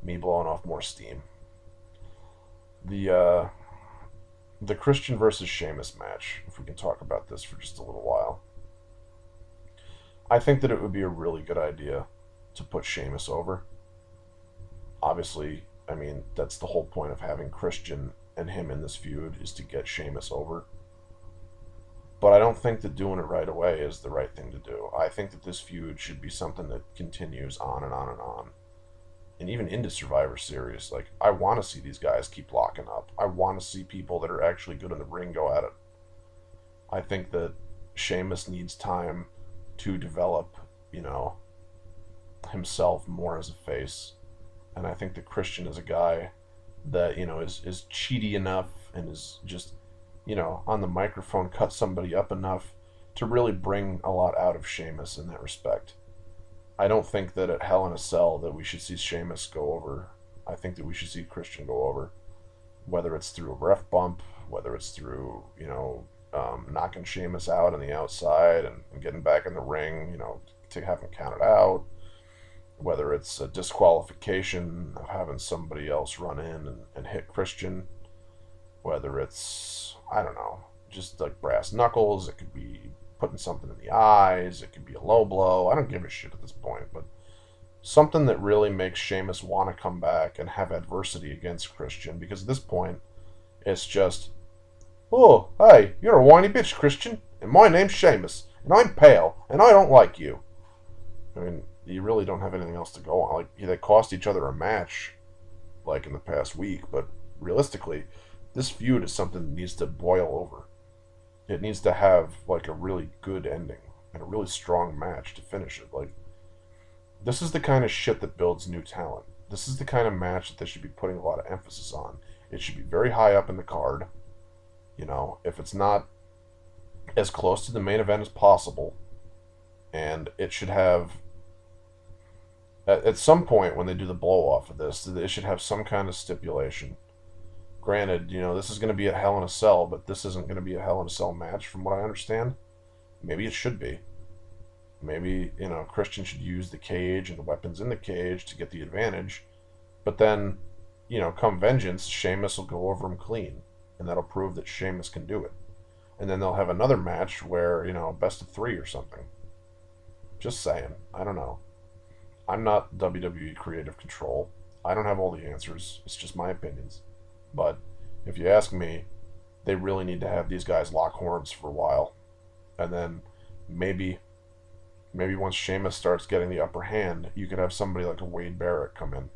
me blowing off more steam. The uh, the Christian versus Sheamus match, if we can talk about this for just a little while. I think that it would be a really good idea to put Sheamus over. Obviously, I mean, that's the whole point of having Christian and him in this feud is to get Sheamus over. But I don't think that doing it right away is the right thing to do. I think that this feud should be something that continues on and on and on. And even into Survivor Series, like, I want to see these guys keep locking up. I want to see people that are actually good in the ring go at it. I think that Sheamus needs time to develop, himself more as a face. And I think that Christian is a guy that, is cheaty enough and is just, on the microphone cut somebody up enough to really bring a lot out of Sheamus in that respect. I don't think that at Hell in a Cell that we should see Sheamus go over. I think that we should see Christian go over, whether it's through a ref bump, whether it's through knocking Sheamus out on the outside and getting back in the ring, to have him counted out, whether it's a disqualification of having somebody else run in and hit Christian, whether it's, I don't know, just like brass knuckles. It could be putting something in the eyes. It could be a low blow. I don't give a shit at this point, but something that really makes Sheamus want to come back and have adversity against Christian, because at this point, it's just, oh, hey, you're a whiny bitch, Christian, and my name's Sheamus, and I'm pale, and I don't like you. I mean, you really don't have anything else to go on. Like, they cost each other a match, like, in the past week, but realistically, this feud is something that needs to boil over. It needs to have, like, a really good ending and a really strong match to finish it. Like, this is the kind of shit that builds new talent. This is the kind of match that they should be putting a lot of emphasis on. It should be very high up in the card. If it's not as close to the main event as possible, and it should have, at some point when they do the blow off of this, it should have some kind of stipulation. Granted, this is going to be a Hell in a Cell, but this isn't going to be a Hell in a Cell match from what I understand. Maybe it should be. Maybe, Christian should use the cage and the weapons in the cage to get the advantage. But then, come Vengeance, Sheamus will go over him clean. And that'll prove that Sheamus can do it. And then they'll have another match where, best of 3 or something. Just saying. I don't know. I'm not WWE Creative Control. I don't have all the answers. It's just my opinions. But if you ask me, they really need to have these guys lock horns for a while. And then maybe once Sheamus starts getting the upper hand, you could have somebody like a Wade Barrett come in.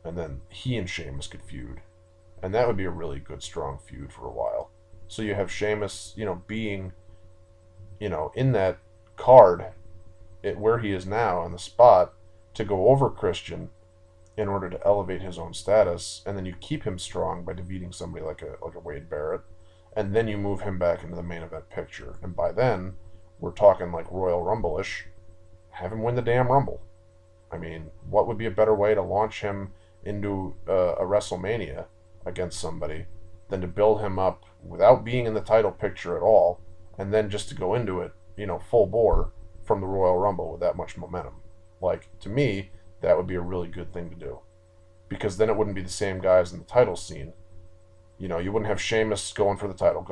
And then he and Sheamus could feud. And that would be a really good, strong feud for a while. So you have Sheamus, being, in that card, where he is now on the spot, to go over Christian in order to elevate his own status, and then you keep him strong by defeating somebody like a Wade Barrett, and then you move him back into the main event picture. And by then, we're talking like Royal Rumble-ish. Have him win the damn Rumble. I mean, what would be a better way to launch him into a WrestleMania against somebody than to build him up without being in the title picture at all, and then just to go into it, full bore from the Royal Rumble with that much momentum. Like, to me, that would be a really good thing to do. Because then it wouldn't be the same guys in the title scene. You wouldn't have Sheamus going for the title,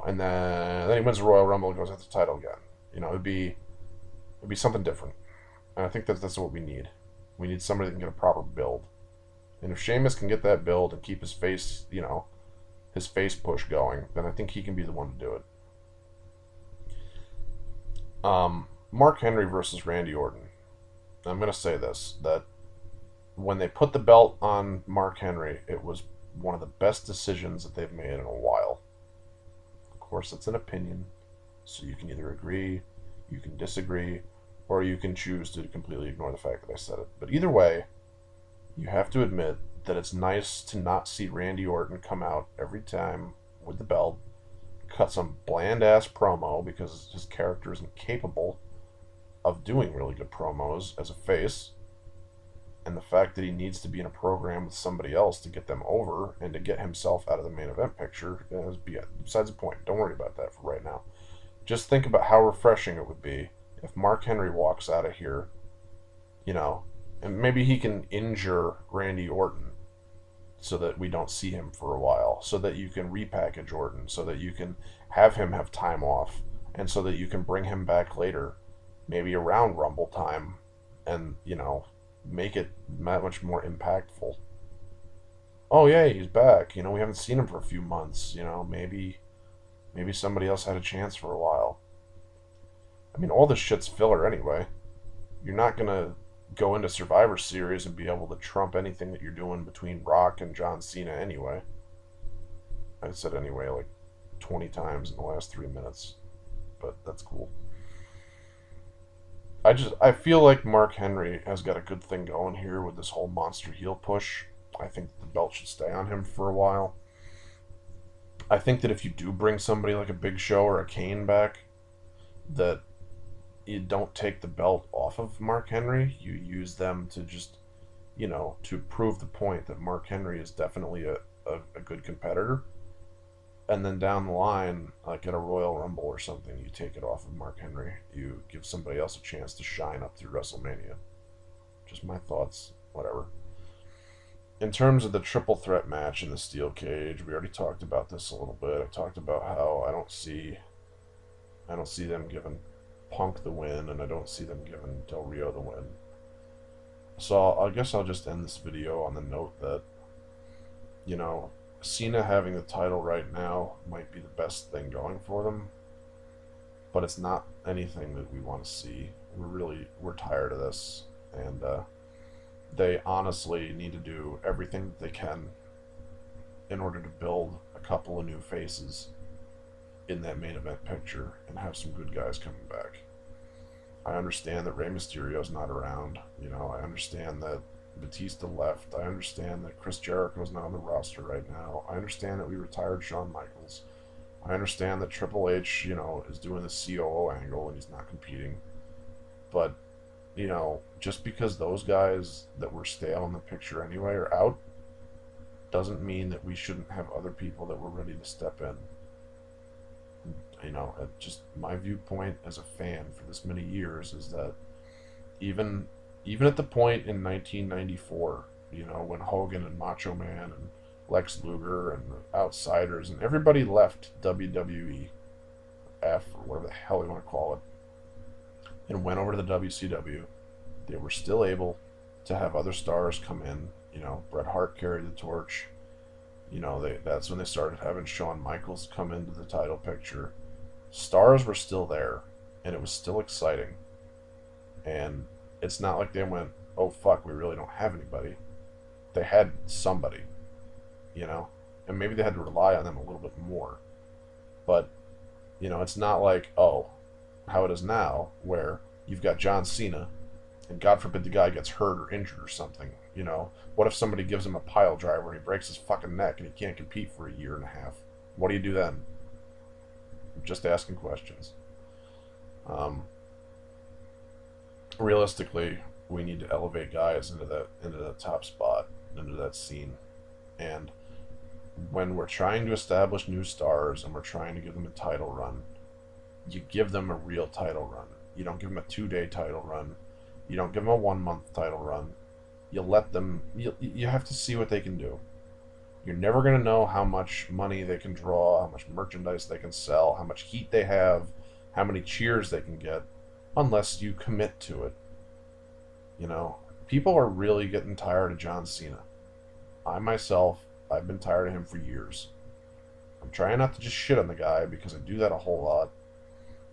and then he wins the Royal Rumble and goes after the title again. It'd be something different. And I think that's what we need. We need somebody that can get a proper build. And if Sheamus can get that build and keep his face, his face push going, then I think he can be the one to do it. Mark Henry versus Randy Orton. I'm going to say this, that when they put the belt on Mark Henry, it was one of the best decisions that they've made in a while. Of course, it's an opinion, so you can either agree, you can disagree, or you can choose to completely ignore the fact that I said it. But either way, you have to admit that it's nice to not see Randy Orton come out every time with the belt, cut some bland-ass promo because his character isn't capable of doing really good promos as a face, and the fact that he needs to be in a program with somebody else to get them over and to get himself out of the main event picture is besides the point. Don't worry about that for right now. Just think about how refreshing it would be if Mark Henry walks out of here, And maybe he can injure Randy Orton so that we don't see him for a while, so that you can repackage Orton, so that you can have him have time off, and so that you can bring him back later, maybe around Rumble time, and, make it that much more impactful. Oh yeah, he's back. We haven't seen him for a few months. Maybe somebody else had a chance for a while. I mean, all this shit's filler anyway. You're not gonna go into Survivor Series and be able to trump anything that you're doing between Rock and John Cena anyway. I said anyway like 20 times in the last 3 minutes, but that's cool. I feel like Mark Henry has got a good thing going here with this whole monster heel push. I think the belt should stay on him for a while. I think that if you do bring somebody like a Big Show or a Kane back, that you don't take the belt off of Mark Henry. You use them to just, to prove the point that Mark Henry is definitely a good competitor. And then down the line, like at a Royal Rumble or something, you take it off of Mark Henry. You give somebody else a chance to shine up through WrestleMania. Just my thoughts, whatever. In terms of the triple threat match in the steel cage, we already talked about this a little bit. I talked about how I don't see them giving Punk the win, and I don't see them giving Del Rio the win. So I guess I'll just end this video on the note that, Cena having the title right now might be the best thing going for them, but it's not anything that we want to see. We're tired of this, and they honestly need to do everything that they can in order to build a couple of new faces in that main event picture and have some good guys coming back. I understand that Rey Mysterio's not around. I understand that Batista left. I understand that Chris Jericho's not on the roster right now. I understand that we retired Shawn Michaels. I understand that Triple H, is doing the COO angle and he's not competing. But, just because those guys that were stale in the picture anyway are out, doesn't mean that we shouldn't have other people that were ready to step in. Just my viewpoint as a fan for this many years is that even at the point in 1994, when Hogan and Macho Man and Lex Luger and the Outsiders and everybody left WWE, F or whatever the hell you want to call it, and went over to the WCW, they were still able to have other stars come in. Bret Hart carried the torch. That's when they started having Shawn Michaels come into the title picture. Stars were still there, and it was still exciting. And it's not like they went, oh fuck, we really don't have anybody. They had somebody, and maybe they had to rely on them a little bit more. But, it's not like, oh, how it is now, where you've got John Cena, and God forbid the guy gets hurt or injured or something. What if somebody gives him a pile driver and he breaks his fucking neck and he can't compete for a year and a half? What do you do then? I'm just asking questions. Realistically, we need to elevate guys into that top spot, into that scene. And when we're trying to establish new stars and we're trying to give them a title run, you give them a real title run. You don't give them a 2-day title run. You don't give them a 1-month title run. You let them, you have to see what they can do. You're never going to know how much money they can draw, how much merchandise they can sell, how much heat they have, how many cheers they can get, unless you commit to it. People are really getting tired of John Cena. I myself, I've been tired of him for years. I'm trying not to just shit on the guy because I do that a whole lot.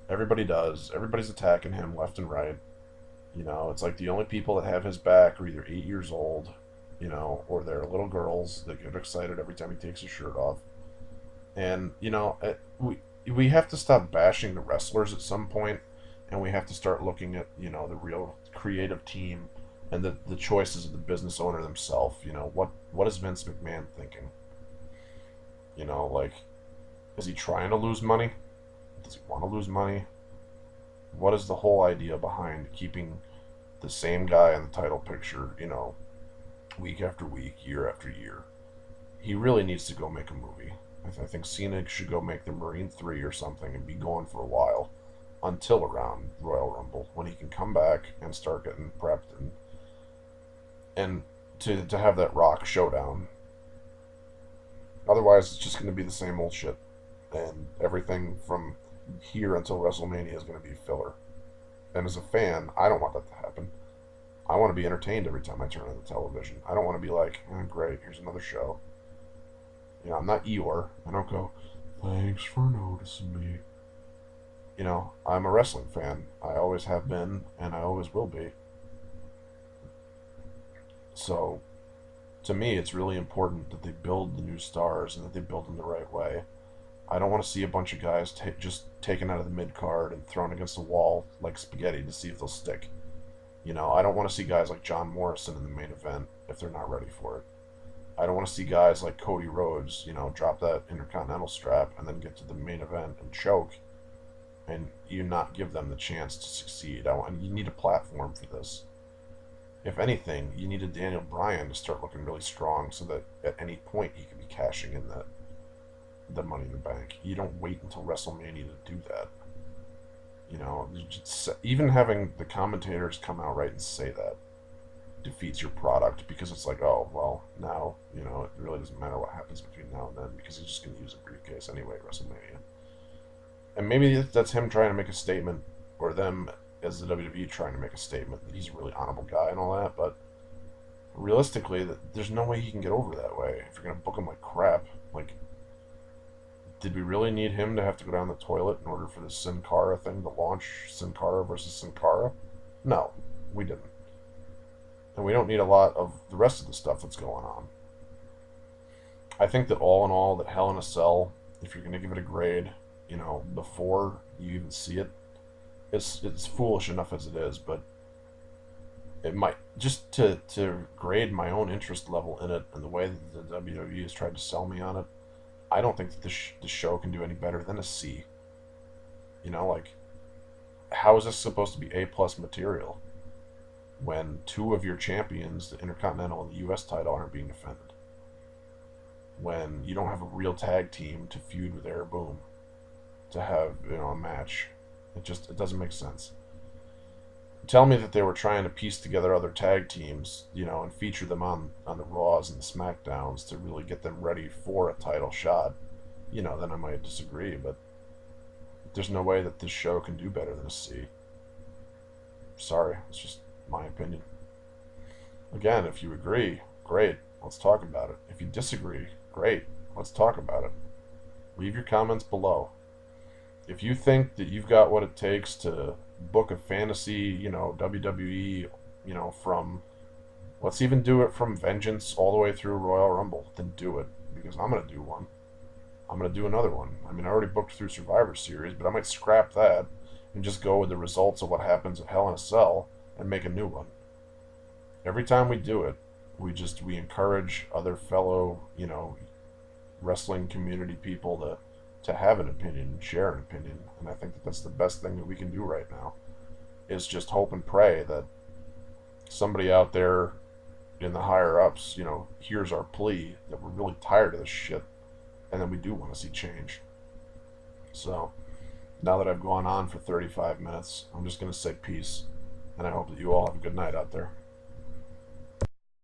Everybody does. Everybody's attacking him left and right. It's like the only people that have his back are either 8 years old, or they're little girls that get excited every time he takes his shirt off. And, we have to stop bashing the wrestlers at some point, and we have to start looking at, the real creative team and the choices of the business owner themselves. What is Vince McMahon thinking? Is he trying to lose money? Does he want to lose money? What is the whole idea behind keeping the same guy in the title picture, week after week, year after year? He really needs to go make a movie. I think Cena should go make the Marine 3 or something and be gone for a while until around Royal Rumble, when he can come back and start getting prepped and, and to have that Rock showdown. Otherwise, it's just going to be the same old shit, and everything from here until WrestleMania is going to be filler. And as a fan, I don't want that to happen. I want to be entertained every time I turn on the television. I don't want to be like, oh, great, here's another show. You know, I'm not Eeyore. I don't go, thanks for noticing me. You know, I'm a wrestling fan. I always have been, and I always will be. So, to me, it's really important that they build the new stars and that they build them the right way. I don't want to see a bunch of guys just taken out of the mid card and thrown against the wall like spaghetti to see if they'll stick. You know, I don't want to see guys like John Morrison in the main event if they're not ready for it. I don't want to see guys like Cody Rhodes, you know, drop that Intercontinental strap and then get to the main event and choke, and you not give them the chance to succeed. You need a platform for this. If anything, you need a Daniel Bryan to start looking really strong so that at any point he can be cashing in the Money in the Bank. You don't wait until WrestleMania to do that. You know, even having the commentators come out right and say that defeats your product, because it's like, oh, well, now, you know, it really doesn't matter what happens between now and then because he's just going to use a briefcase anyway at WrestleMania. And maybe that's him trying to make a statement, or them as the WWE trying to make a statement that he's a really honorable guy and all that, but realistically, there's no way he can get over that way if you're going to book him like crap. Like, did we really need him to have to go down the toilet in order for the Sin Cara thing to launch Sin Cara versus Sin Cara? No, we didn't. And we don't need a lot of the rest of the stuff that's going on. I think that all in all, that Hell in a Cell, if you're going to give it a grade, you know, before you even see it, it's foolish enough as it is, but it might, just to grade my own interest level in it and the way that the WWE has tried to sell me on it, I don't think that the show can do any better than a C. You know, like, how is this supposed to be A+ material when two of your champions, the Intercontinental and the US title, aren't being defended? When you don't have a real tag team to feud with Air Boom, to have, you know, a match. It doesn't make sense. Tell me that they were trying to piece together other tag teams, you know, and feature them on the Raws and the SmackDowns to really get them ready for a title shot. You know, then I might disagree, but there's no way that this show can do better than a C. Sorry, it's just my opinion. Again, if you agree, great, let's talk about it. If you disagree, great, let's talk about it. Leave your comments below. If you think that you've got what it takes to book a fantasy, you know, WWE, you know, from, let's even do it from Vengeance all the way through Royal Rumble, then do it, because I'm going to do one. I'm going to do another one. I mean, I already booked through Survivor Series, but I might scrap that and just go with the results of what happens at Hell in a Cell and make a new one. Every time we do it, we encourage other fellow, you know, wrestling community people to have an opinion and share an opinion. And I think that that's the best thing that we can do right now, is just hope and pray that somebody out there in the higher ups, you know, hears our plea that we're really tired of this shit and that we do want to see change. So now that I've gone on for 35 minutes, I'm just going to say peace, and I hope that you all have a good night out there.